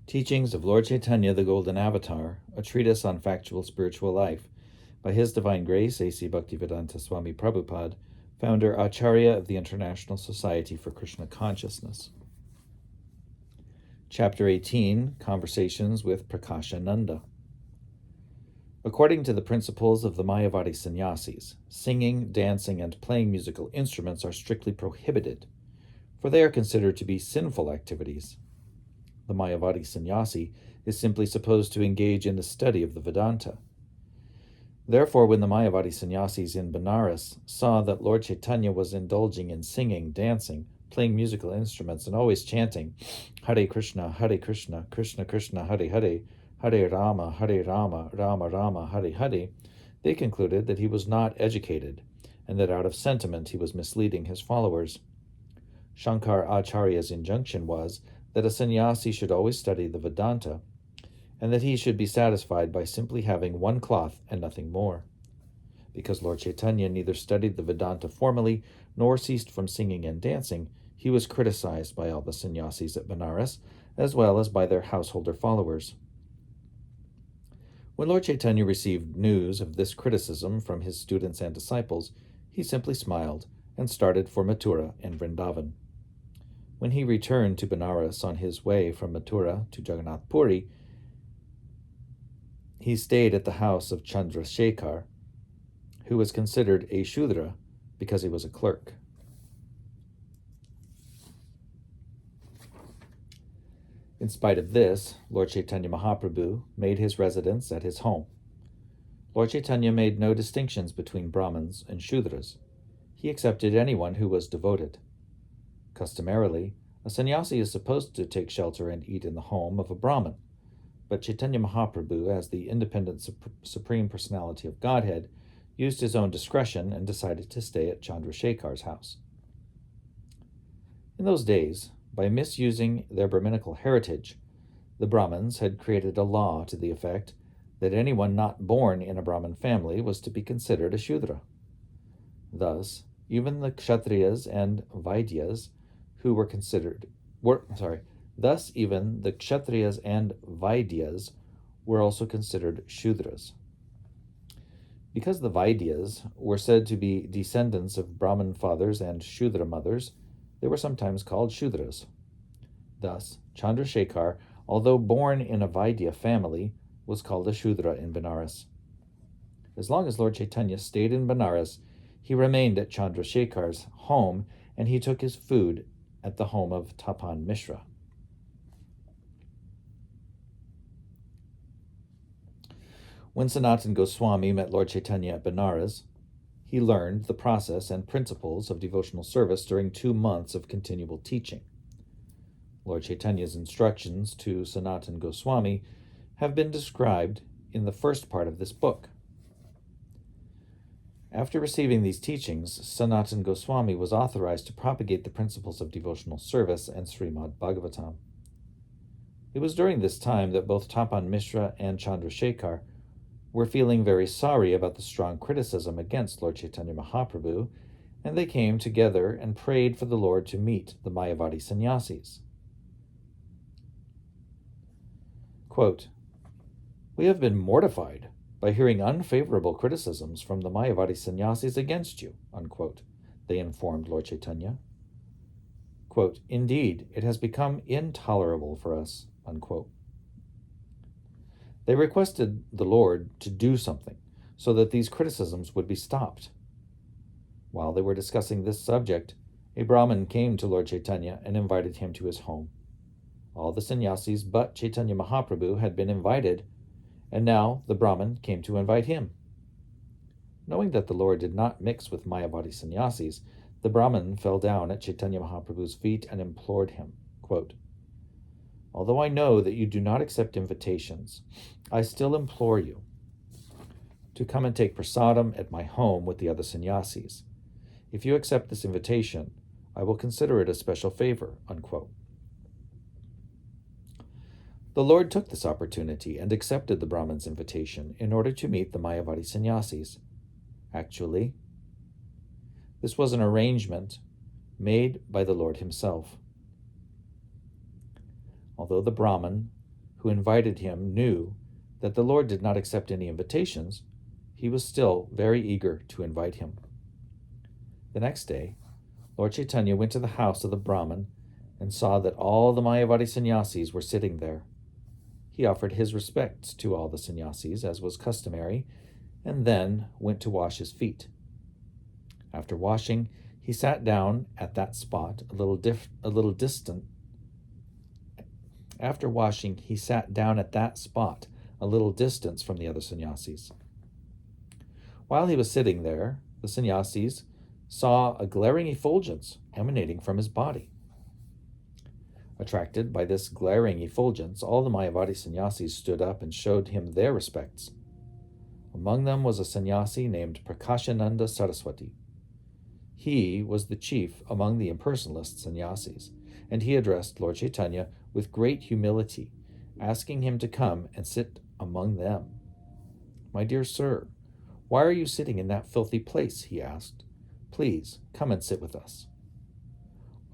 Teachings of Lord Caitanya, the Golden Avatar, a treatise on factual spiritual life, by His Divine Grace, A.C. Bhaktivedanta Swami Prabhupada, founder Acharya of the International Society for Krishna Consciousness. Chapter 18, Conversations with Prakashananda. According to the principles of the Mayavadi sannyasis, singing, dancing, and playing musical instruments are strictly prohibited, for they are considered to be sinful activities. The Mayavadi sannyasi is simply supposed to engage in the study of the Vedanta. Therefore, when the Mayavadi sannyasis in Benares saw that Lord Caitanya was indulging in singing, dancing, playing musical instruments, and always chanting, Hare Krishna, Krishna Krishna, Hare Hare, Hare Rama, Rama Rama, Hare Hare, they concluded that he was not educated, and that out of sentiment he was misleading his followers. Shankar Acharya's injunction was that a sannyasi should always study the Vedanta, and that he should be satisfied by simply having one cloth and nothing more. Because Lord Caitanya neither studied the Vedanta formally nor ceased from singing and dancing, he was criticized by all the sannyasis at Benares, as well as by their householder followers. When Lord Caitanya received news of this criticism from his students and disciples, he simply smiled and started for Mathura and Vrindavan. When he returned to Benares on his way from Mathura to Jagannath Puri, he stayed at the house of Chandrasekhar, who was considered a Shudra because he was a clerk. In spite of this, Lord Caitanya Mahaprabhu made his residence at his home. Lord Caitanya made no distinctions between Brahmins and Shudras. He accepted anyone who was devoted. Customarily, a sannyasi is supposed to take shelter and eat in the home of a Brahmin, but Chaitanya Mahaprabhu, as the independent Supreme Personality of Godhead, used his own discretion and decided to stay at Chandrasekhar's house. In those days, by misusing their Brahminical heritage, the Brahmins had created a law to the effect that anyone not born in a Brahmin family was to be considered a Shudra. Thus, even the Kshatriyas and Vaidyas who were also considered Shudras. Because the Vaidyas were said to be descendants of Brahmin fathers and Shudra mothers, they were sometimes called Shudras. Thus, Chandrasekhar, although born in a Vaidya family, was called a Shudra in Benares. As long as Lord Caitanya stayed in Benares, he remained at Chandrasekhar's home, and he took his food at the home of Tapan Mishra. When Sanatana Goswami met Lord Caitanya at Benares, he learned the process and principles of devotional service during 2 months of continual teaching. Lord Caitanya's instructions to Sanatana Goswami have been described in the first part of this book. After receiving these teachings, Sanatana Goswami was authorized to propagate the principles of devotional service and Srimad Bhagavatam. It was during this time that both Tapan Mishra and Chandrasekhar were feeling very sorry about the strong criticism against Lord Caitanya Mahaprabhu, and they came together and prayed for the Lord to meet the Mayavadi sannyasis. Quote, "We have been mortified by hearing unfavorable criticisms from the Mayavadi sannyasis against you," unquote, they informed Lord Caitanya. Quote, "Indeed, it has become intolerable for us," unquote. They requested the Lord to do something so that these criticisms would be stopped. While they were discussing this subject, a Brahmin came to Lord Caitanya and invited him to his home. All the sannyasis but Chaitanya Mahaprabhu had been invited, and now the Brahmin came to invite him. Knowing that the Lord did not mix with Mayavadi sannyasis, the Brahmin fell down at Chaitanya Mahaprabhu's feet and implored him, quote, "Although I know that you do not accept invitations, I still implore you to come and take prasadam at my home with the other sannyasis. If you accept this invitation, I will consider it a special favor," unquote. The Lord took this opportunity and accepted the Brahmin's invitation in order to meet the Mayavadi sannyasis. Actually, this was an arrangement made by the Lord himself. Although the Brahmin who invited him, knew that the Lord did not accept any invitations, he was still very eager to invite him. The next day, Lord Caitanya went to the house of the Brahmin and saw that all the Mayavadi sannyasis were sitting there. He offered his respects to all the sannyasis, as was customary, and then went to wash his feet. After washing, he sat down at that spot a little distant. After washing, he sat down at that spot a little distance from the other sannyasis. While he was sitting there, the sannyasis saw a glaring effulgence emanating from his body. Attracted by this glaring effulgence, all the Mayavadi sannyasis stood up and showed him their respects. Among them was a sannyasi named Prakashananda Saraswati. He was the chief among the impersonalist sannyasis, and he addressed Lord Caitanya with great humility, asking him to come and sit among them. "My dear sir, why are you sitting in that filthy place?" he asked. "Please, come and sit with us."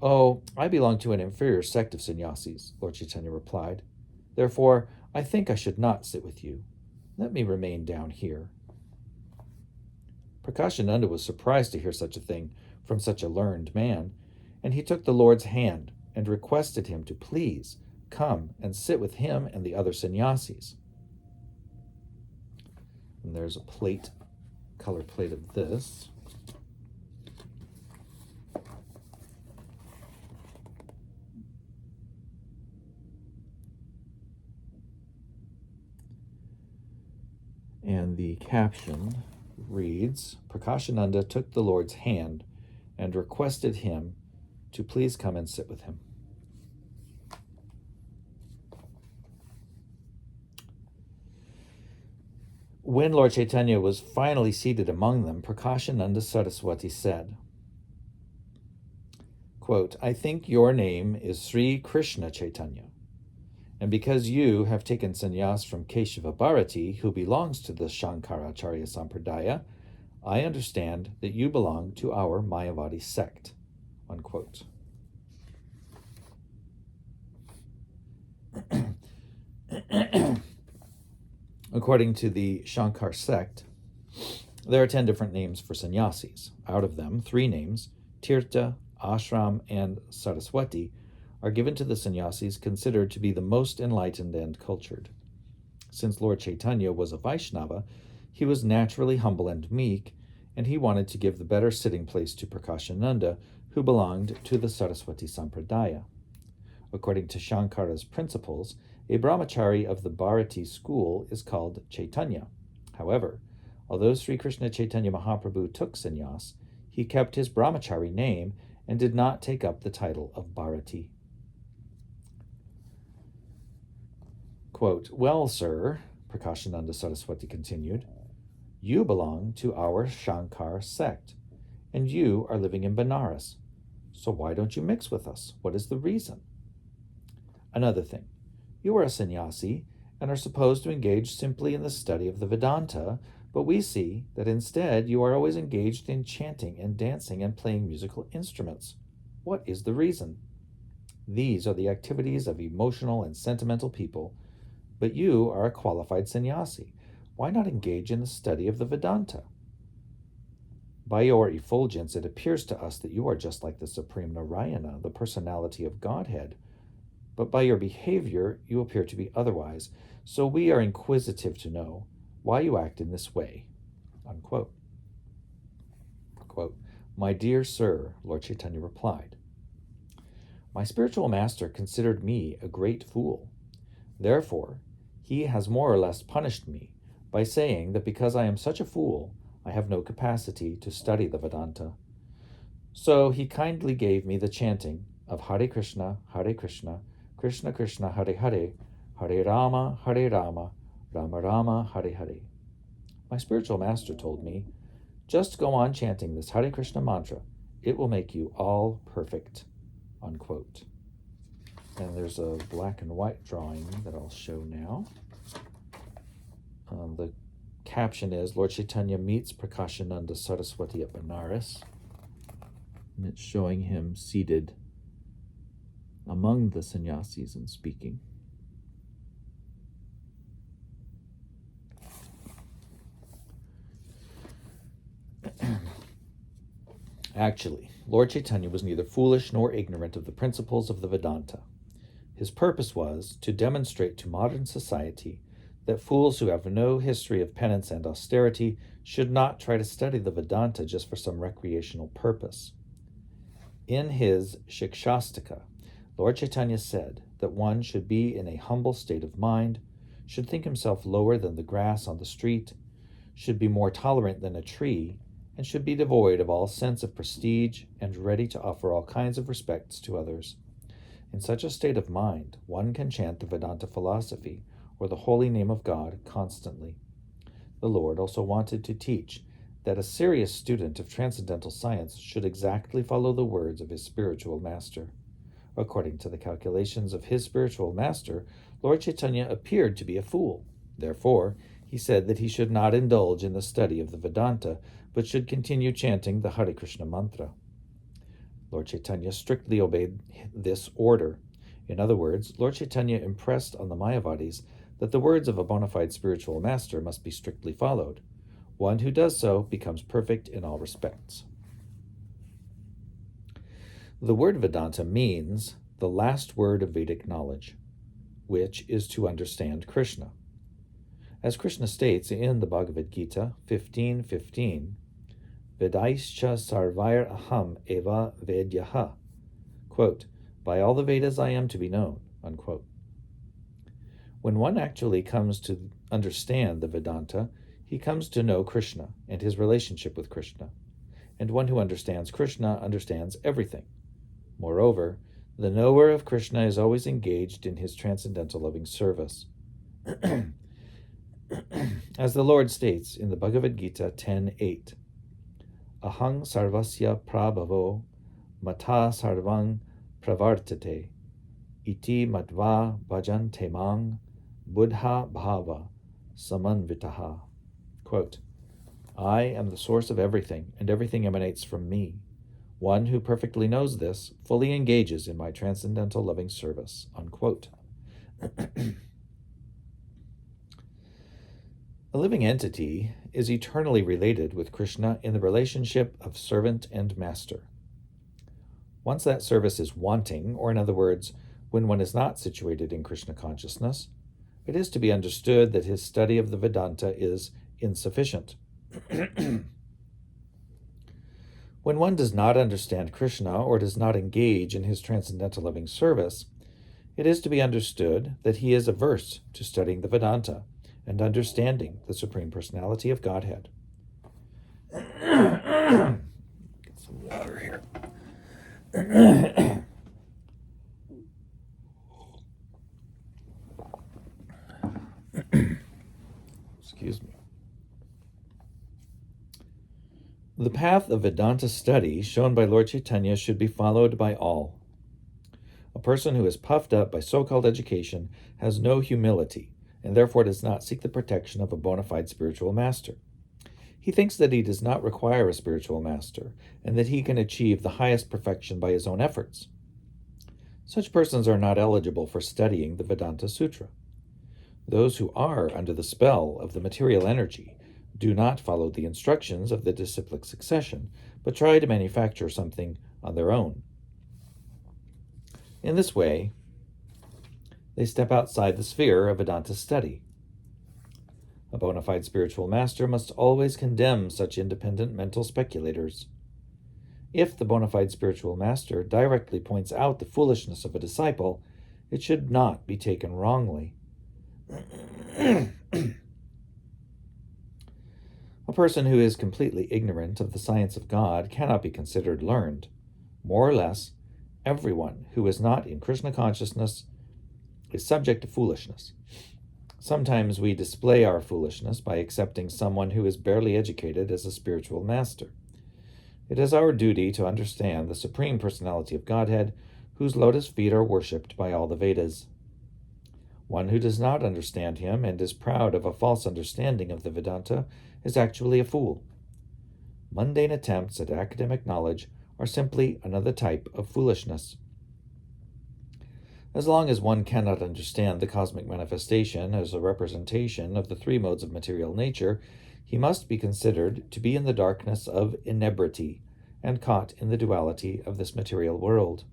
"Oh, I belong to an inferior sect of sannyasis," Lord Caitanya replied. "Therefore, I think I should not sit with you. Let me remain down here." Prakashananda was surprised to hear such a thing from such a learned man, and he took the Lord's hand and requested him to please come and sit with him and the other sannyasis. And there's a plate, color plate of this. And the caption reads, "Prakashananda took the Lord's hand and requested him to please come and sit with him." When Lord Caitanya was finally seated among them, Prakashananda Saraswati said, quote, "I think your name is Sri Krishna Chaitanya, and because you have taken sannyas from Keshava Bharati, who belongs to the Shankaracharya Sampradaya, I understand that you belong to our Mayavadi sect." Unquote. According to the Shankar sect, there are 10 different names for sannyasis. Out of them, 3 names, Tirtha, Ashram, and Saraswati, are given to the sannyasis considered to be the most enlightened and cultured. Since Lord Caitanya was a Vaishnava, he was naturally humble and meek, and he wanted to give the better sitting place to Prakashananda, who belonged to the Saraswati Sampradaya. According to Shankara's principles, a brahmachari of the Bharati school is called Chaitanya. However, although Sri Krishna Chaitanya Mahaprabhu took sannyas, he kept his brahmachari name and did not take up the title of Bharati. Quote, "Well, sir," Prakashananda Saraswati continued, "you belong to our Shankar sect, and you are living in Benares. So why don't you mix with us? What is the reason? Another thing, you are a sannyasi and are supposed to engage simply in the study of the Vedanta, but we see that instead you are always engaged in chanting and dancing and playing musical instruments. What is the reason? These are the activities of emotional and sentimental people, but you are a qualified sannyasi. Why not engage in the study of the Vedanta? By your effulgence, it appears to us that you are just like the Supreme Narayana, the personality of Godhead. But by your behavior, you appear to be otherwise, so we are inquisitive to know why you act in this way." Unquote. Quote, "My dear sir," Lord Caitanya replied, "my spiritual master considered me a great fool. Therefore, he has more or less punished me by saying that because I am such a fool, I have no capacity to study the Vedanta. So he kindly gave me the chanting of Hare Krishna, Krishna Krishna, Hare Hare, Hare Rama, Rama Rama, Hare Hare. My spiritual master told me, just go on chanting this Hare Krishna mantra. It will make you all perfect." Unquote. And there's a black and white drawing that I'll show now. The caption is, "Lord Caitanya meets Prakashananda Saraswati at Benares." And it's showing him seated among the sannyasis and speaking. Actually, Lord Caitanya was neither foolish nor ignorant of the principles of the Vedanta. His purpose was to demonstrate to modern society that fools who have no history of penance and austerity should not try to study the Vedanta just for some recreational purpose. In his Shikshastika, Lord Caitanya said that one should be in a humble state of mind, should think himself lower than the grass on the street, should be more tolerant than a tree, and should be devoid of all sense of prestige and ready to offer all kinds of respects to others. In such a state of mind, one can chant the Vedanta philosophy or the holy name of God constantly. The Lord also wanted to teach that a serious student of transcendental science should exactly follow the words of his spiritual master. According to the calculations of his spiritual master, Lord Caitanya appeared to be a fool. Therefore, he said that he should not indulge in the study of the Vedanta, but should continue chanting the Hare Krishna mantra. Lord Caitanya strictly obeyed this order. In other words, Lord Caitanya impressed on the Mayavadis that the words of a bona fide spiritual master must be strictly followed. One who does so becomes perfect in all respects. The word Vedanta means the last word of Vedic knowledge, which is to understand Krishna. As Krishna states in the Bhagavad Gita 15:15, Vedaischa sarvair aham eva vedyaha, quote, by all the Vedas I am to be known, unquote. When one actually comes to understand the Vedanta, he comes to know Krishna and his relationship with Krishna. And one who understands Krishna understands everything. Moreover, the knower of Krishna is always engaged in his transcendental loving service. As the Lord states in the Bhagavad Gita 10:8, Ahang sarvasya prabhavo mata sarvang pravartate iti matva bhajante mang buddha bhava samanvitaha. Quote, I am the source of everything, and everything emanates from me. One who perfectly knows this fully engages in my transcendental loving service. Unquote. A living entity is eternally related with Krishna in the relationship of servant and master. Once that service is wanting, or in other words, when one is not situated in Krishna consciousness, it is to be understood that his study of the Vedanta is insufficient. When one does not understand Krishna or does not engage in his transcendental loving service, it is to be understood that he is averse to studying the Vedanta and understanding the Supreme Personality of Godhead. Get some water here. Excuse me. The path of Vedanta study shown by Lord Caitanya should be followed by all. A person who is puffed up by so-called education has no humility, and therefore does not seek the protection of a bona fide spiritual master. He thinks that he does not require a spiritual master, and that he can achieve the highest perfection by his own efforts. Such persons are not eligible for studying the Vedanta Sutra. Those who are under the spell of the material energy do not follow the instructions of the disciplic succession, but try to manufacture something on their own. In this way, they step outside the sphere of Vedanta study. A bona fide spiritual master must always condemn such independent mental speculators. If the bona fide spiritual master directly points out the foolishness of a disciple, it should not be taken wrongly. A person who is completely ignorant of the science of God cannot be considered learned. More or less, everyone who is not in Krishna consciousness is subject to foolishness. Sometimes we display our foolishness by accepting someone who is barely educated as a spiritual master. It is our duty to understand the Supreme Personality of Godhead, whose lotus feet are worshipped by all the Vedas. One who does not understand him and is proud of a false understanding of the Vedanta is actually a fool. Mundane attempts at academic knowledge are simply another type of foolishness. As long as one cannot understand the cosmic manifestation as a representation of the three modes of material nature, he must be considered to be in the darkness of inebriety, and caught in the duality of this material world.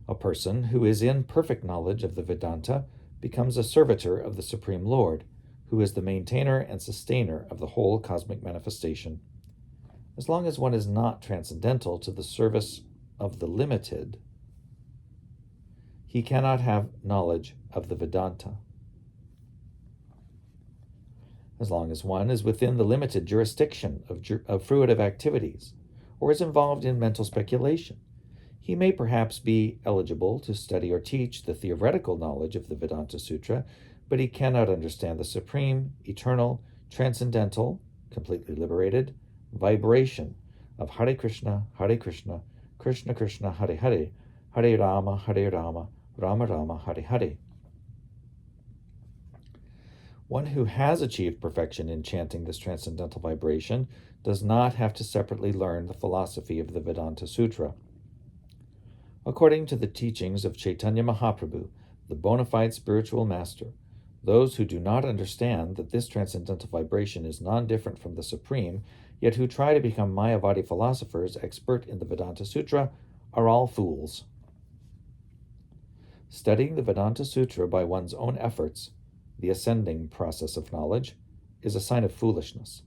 A person who is in perfect knowledge of the Vedanta becomes a servitor of the Supreme Lord, who is the maintainer and sustainer of the whole cosmic manifestation. As long as one is not transcendental to the service of the limited, he cannot have knowledge of the Vedanta. As long as one is within the limited jurisdiction of fruitive activities, or is involved in mental speculation, he may perhaps be eligible to study or teach the theoretical knowledge of the Vedanta Sutra, but he cannot understand the supreme, eternal, transcendental, completely liberated vibration of Hare Krishna, Krishna Krishna, Hare Hare, Hare Rama, Rama Rama, Hare Hare. One who has achieved perfection in chanting this transcendental vibration does not have to separately learn the philosophy of the Vedanta Sutra. According to the teachings of Chaitanya Mahaprabhu, the bona fide spiritual master, those who do not understand that this transcendental vibration is non-different from the Supreme, yet who try to become Mayavadi philosophers expert in the Vedanta Sutra, are all fools. Studying the Vedanta Sutra by one's own efforts, the ascending process of knowledge, is a sign of foolishness.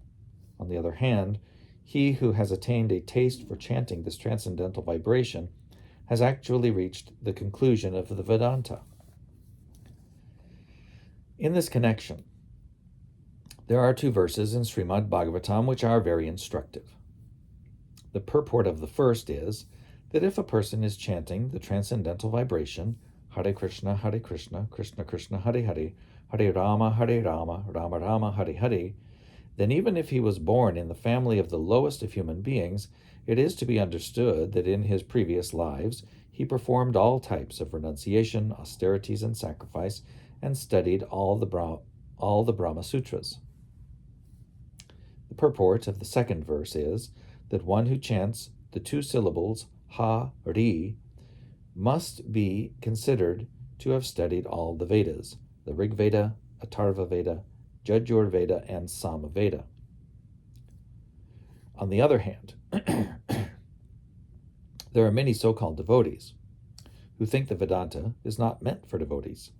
On the other hand, he who has attained a taste for chanting this transcendental vibration has actually reached the conclusion of the Vedanta. In this connection, there are two verses in Srimad Bhagavatam which are very instructive. The purport of the first is that if a person is chanting the transcendental vibration, Hare Krishna, Krishna Krishna, Hare Hare, Hare Rama, Rama Rama, Hare Hare, then even if he was born in the family of the lowest of human beings, it is to be understood that in his previous lives he performed all types of renunciation, austerities, and sacrifice, and studied all the Brahma Sutras. The purport of the second verse is that one who chants the two syllables Ha-ri must be considered to have studied all the Vedas, the Rig Veda, Atharva Veda, Yajur Veda, and Sama Veda. On the other hand, there are many so-called devotees who think the Vedanta is not meant for devotees.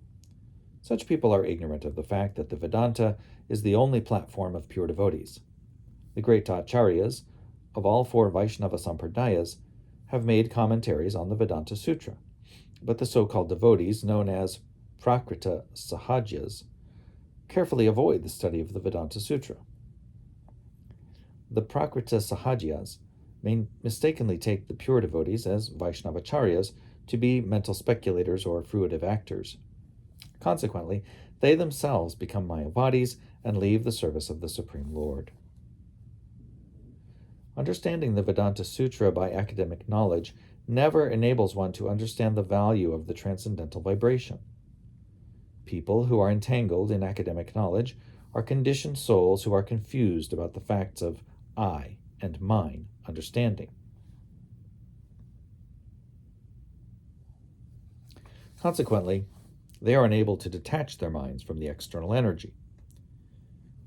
Such people are ignorant of the fact that the Vedanta is the only platform of pure devotees. The great acharyas of all four Vaishnava Sampradayas have made commentaries on the Vedanta Sutra, but the so-called devotees, known as Prakrita Sahajas, carefully avoid the study of the Vedanta Sutra. The Prakrita Sahajas may mistakenly take the pure devotees as Vaishnavacharyas to be mental speculators or fruitive actors. Consequently, they themselves become Mayavadis and leave the service of the Supreme Lord. Understanding the Vedanta Sutra by academic knowledge never enables one to understand the value of the transcendental vibration. People who are entangled in academic knowledge are conditioned souls who are confused about the facts of I and mine understanding. Consequently, they are unable to detach their minds from the external energy.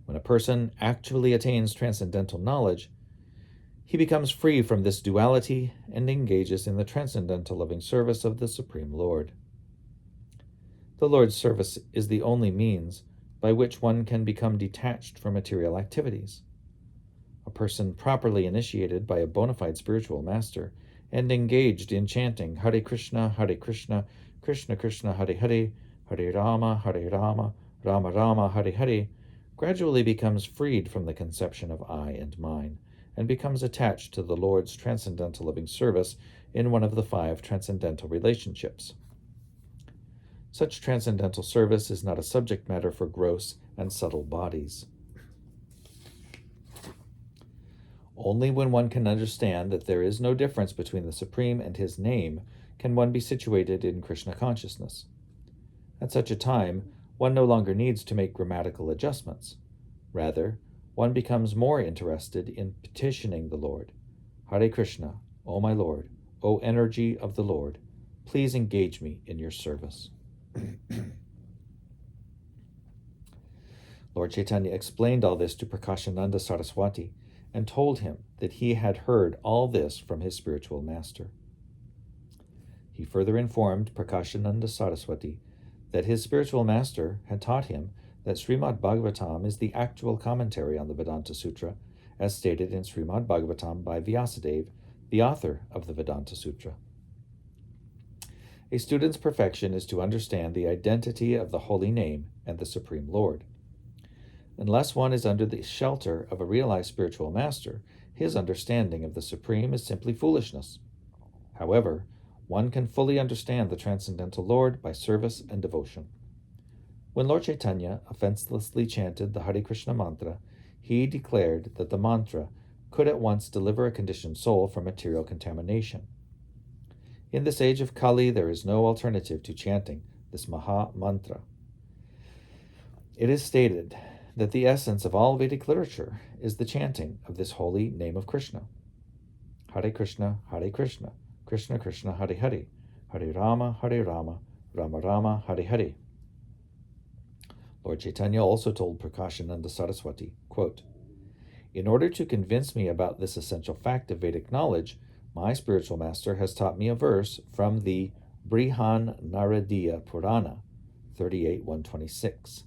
When a person actually attains transcendental knowledge, he becomes free from this duality and engages in the transcendental loving service of the Supreme Lord. The Lord's service is the only means by which one can become detached from material activities. A person properly initiated by a bona fide spiritual master and engaged in chanting Hare Krishna, Krishna Krishna, Hare Hare, Hare Rama, Rama Rama, Hare Hare, gradually becomes freed from the conception of I and mine, and becomes attached to the Lord's transcendental living service in one of the 5 transcendental relationships. Such transcendental service is not a subject matter for gross and subtle bodies. Only when one can understand that there is no difference between the Supreme and his name can one be situated in Krishna consciousness. At such a time, one no longer needs to make grammatical adjustments. Rather, one becomes more interested in petitioning the Lord. Hare Krishna, O my Lord, O energy of the Lord, please engage me in your service. Lord Caitanya explained all this to Prakashananda Saraswati, and told him that he had heard all this from his spiritual master. He further informed Prakashananda Saraswati that his spiritual master had taught him that Srimad Bhagavatam is the actual commentary on the Vedanta Sutra, as stated in Srimad Bhagavatam by Vyasadeva, the author of the Vedanta Sutra. A student's perfection is to understand the identity of the Holy Name and the Supreme Lord. Unless one is under the shelter of a realized spiritual master, his understanding of the Supreme is simply foolishness. However, one can fully understand the Transcendental Lord by service and devotion. When Lord Caitanya offenselessly chanted the Hare Krishna mantra, he declared that the mantra could at once deliver a conditioned soul from material contamination. In this age of Kali, there is no alternative to chanting this Maha Mantra. It is stated that the essence of all Vedic literature is the chanting of this holy name of Krishna. Hare Krishna, Krishna Krishna, Hare Hare, Hare Rama, Rama Rama, Hare Hare. Lord Caitanya also told Prakashananda Saraswati, quote, "In order to convince me about this essential fact of Vedic knowledge, my spiritual master has taught me a verse from the Brihan Naradiya Purana, 38.126.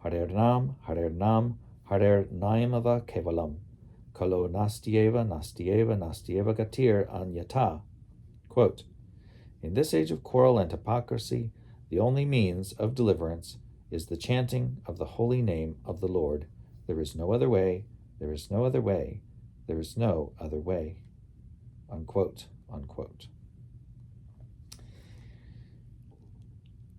Hare Nam, Hare Naimava Kevalam, Kalo Nastyeva Gatir Anyata." Quote, "In this age of quarrel and hypocrisy, the only means of deliverance is the chanting of the holy name of the Lord. There is no other way, there is no other way, there is no other way." Unquote, unquote.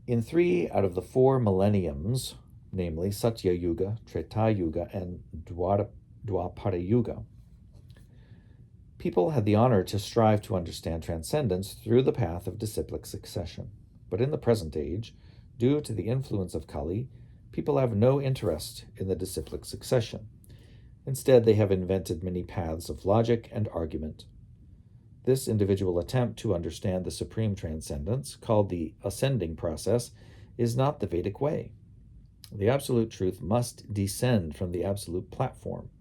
In 3 out of the 4 millenniums, namely Satya Yuga, Treta Yuga, and Dwapara Yuga, people had the honor to strive to understand transcendence through the path of disciplic succession. But in the present age, due to the influence of Kali, people have no interest in the disciplic succession. Instead, they have invented many paths of logic and argument. This individual attempt to understand the supreme transcendence, called the ascending process, is not the Vedic way. The absolute truth must descend from the absolute platform.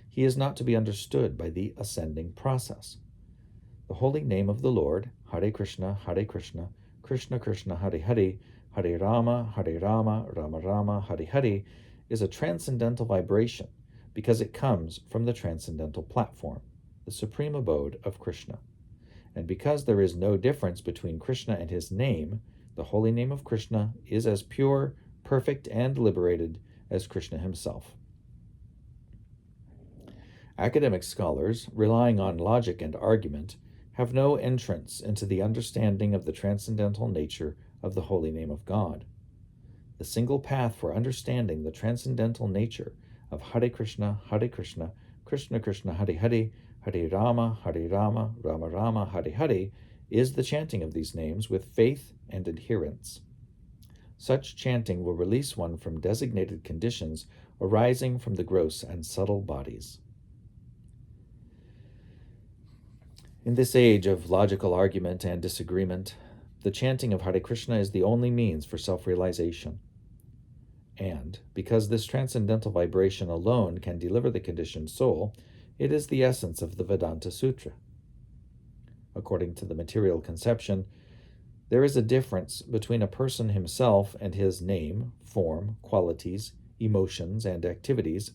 He is not to be understood by the ascending process. The holy name of the Lord, Hare Krishna, Krishna Krishna, Hare Hare, Hare Rama, Rama Rama, Hare Hare, is a transcendental vibration because it comes from the transcendental platform, the supreme abode of Krishna. And because there is no difference between Krishna and his name, the holy name of Krishna is as pure, perfect, and liberated as Krishna himself. Academic scholars, relying on logic and argument, have no entrance into the understanding of the transcendental nature of the holy name of God. The single path for understanding the transcendental nature of Hare Krishna, Krishna Krishna, Hare Hare, Hare Rama, Rama Rama, Hare Hare, is the chanting of these names with faith and adherence. Such chanting will release one from designated conditions arising from the gross and subtle bodies. In this age of logical argument and disagreement, the chanting of Hare Krishna is the only means for self-realization. And, because this transcendental vibration alone can deliver the conditioned soul, it is the essence of the Vedanta Sutra. According to the material conception, there is a difference between a person himself and his name, form, qualities, emotions, and activities.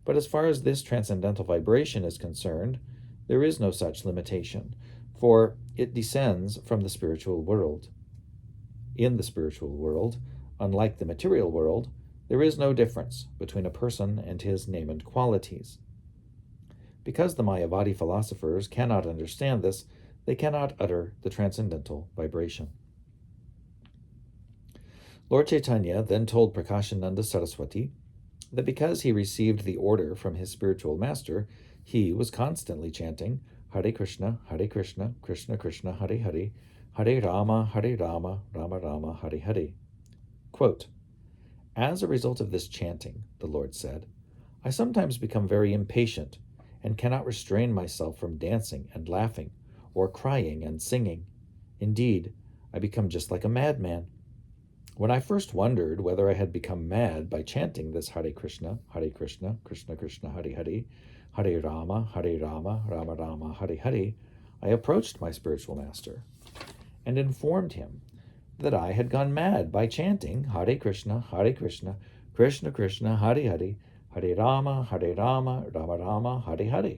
But as far as this transcendental vibration is concerned, there is no such limitation, for it descends from the spiritual world. In the spiritual world, unlike the material world, there is no difference between a person and his name and qualities. Because the Mayavadi philosophers cannot understand this, they cannot utter the transcendental vibration. Lord Caitanya then told Prakashananda Saraswati that because he received the order from his spiritual master, he was constantly chanting Hare Krishna, Krishna Krishna, Hare Hare, Hare Rama, Rama Rama, Hare Hare. Quote, "As a result of this chanting," the Lord said, "I sometimes become very impatient and cannot restrain myself from dancing and laughing, or crying and singing. Indeed, I become just like a madman. When I first wondered whether I had become mad by chanting this Hare Krishna, Krishna Krishna, Hare Hare, Hare Rama, Rama Rama, Hare Hare, I approached my spiritual master and informed him that I had gone mad by chanting Hare Krishna, Krishna Krishna, Hare Hare, Hare Rama, Rama Rama, Hare Hare.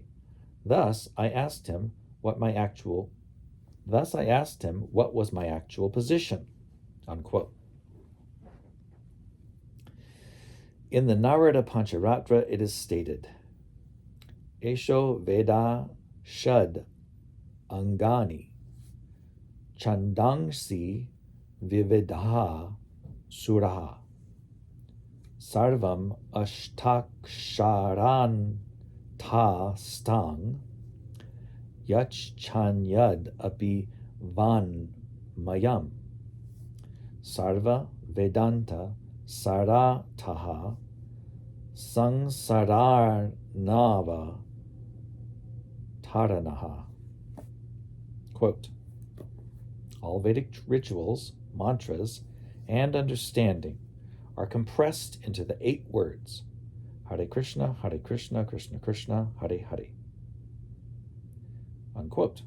Thus I asked him what was my actual position, unquote. In the Narada Pancharatra it is stated, Esho Veda Shad Angani Chandangsi Vividha Suraha Sarvam Ashtaksharan Ta Stang Yach Chanyad Api Van Mayam Sarva Vedanta Sarataha Sangsararnava Taranaha. Quote, all Vedic rituals, mantras, and understanding are compressed into the 8 words, Hare Krishna, Krishna Krishna, Hare Hare. Unquote.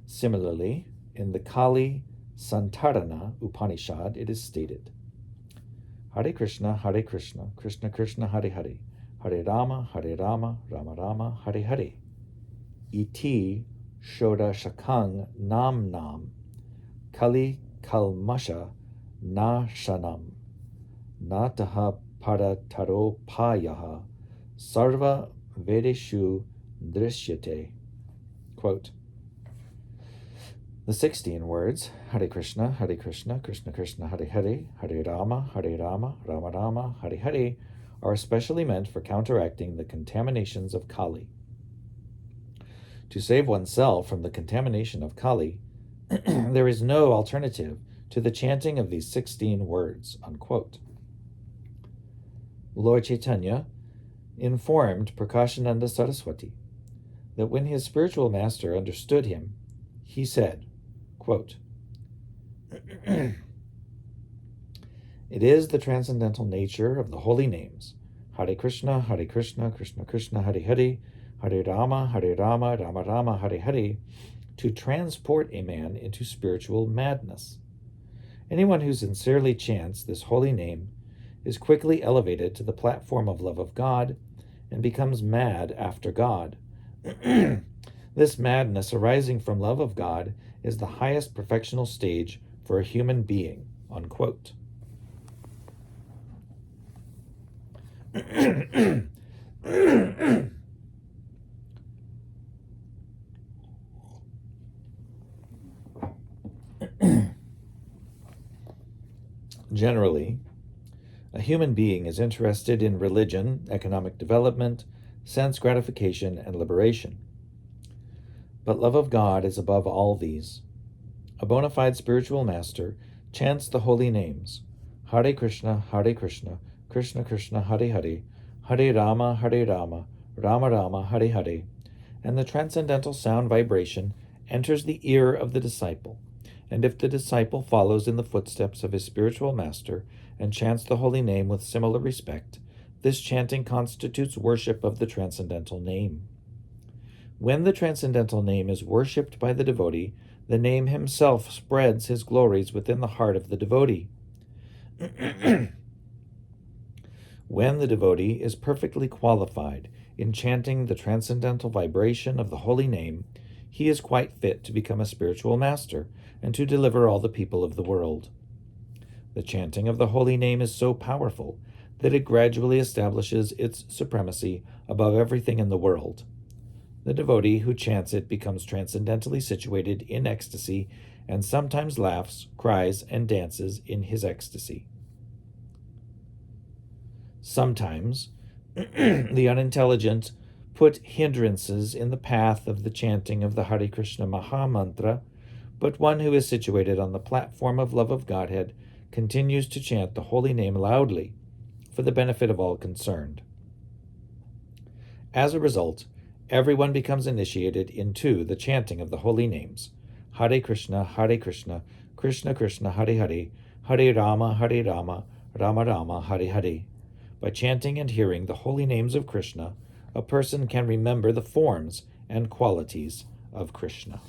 Similarly, in the Kali Santarana Upanishad, it is stated, Hare Krishna, Krishna Krishna, Hare Hare, Hare Rama, Rama Rama, Hare Hare. Iti Shoda Shakang Nam Kali Kalmasha Nashanam Nataha Parataropayaha Sarva Vedeshu Drishyate. Quote, the 16 words, Hare Krishna, Krishna Krishna, Hare Hare, Hare Rama, Rama Rama, Hare Hare, are especially meant for counteracting the contaminations of Kali. To save oneself from the contamination of Kali, there is no alternative to the chanting of these 16 words, unquote. Lord Caitanya informed Prakashananda Saraswati that when his spiritual master understood him, he said, quote, it is the transcendental nature of the holy names, Hare Krishna, Krishna Krishna, Hare Hare, Hare Rama, Rama Rama, Hare Hare, to transport a man into spiritual madness. Anyone who sincerely chants this holy name is quickly elevated to the platform of love of God and becomes mad after God. This madness arising from love of God is the highest perfectional stage for a human being, unquote. Generally, a human being is interested in religion, economic development, sense gratification, and liberation. But love of God is above all these. A bona fide spiritual master chants the holy names, Hare Krishna, Krishna Krishna, Hare Hare, Hare Rama, Rama Rama, Hare Hare, and the transcendental sound vibration enters the ear of the disciple. And if the disciple follows in the footsteps of his spiritual master and chants the holy name with similar respect, this chanting constitutes worship of the transcendental name. When the transcendental name is worshipped by the devotee, the name himself spreads his glories within the heart of the devotee. When the devotee is perfectly qualified in chanting the transcendental vibration of the holy name, he is quite fit to become a spiritual master and to deliver all the people of the world. The chanting of the holy name is so powerful that it gradually establishes its supremacy above everything in the world. The devotee who chants it becomes transcendentally situated in ecstasy and sometimes laughs, cries, and dances in his ecstasy. Sometimes the unintelligent put hindrances in the path of the chanting of the Hare Krishna Mahamantra, but one who is situated on the platform of love of Godhead continues to chant the holy name loudly for the benefit of all concerned. As a result, everyone becomes initiated into the chanting of the holy names, Hare Krishna, Krishna Krishna, Hare Hare, Hare Rama, Rama Rama, Hare Hare. By chanting and hearing the holy names of Krishna, a person can remember the forms and qualities of Krishna.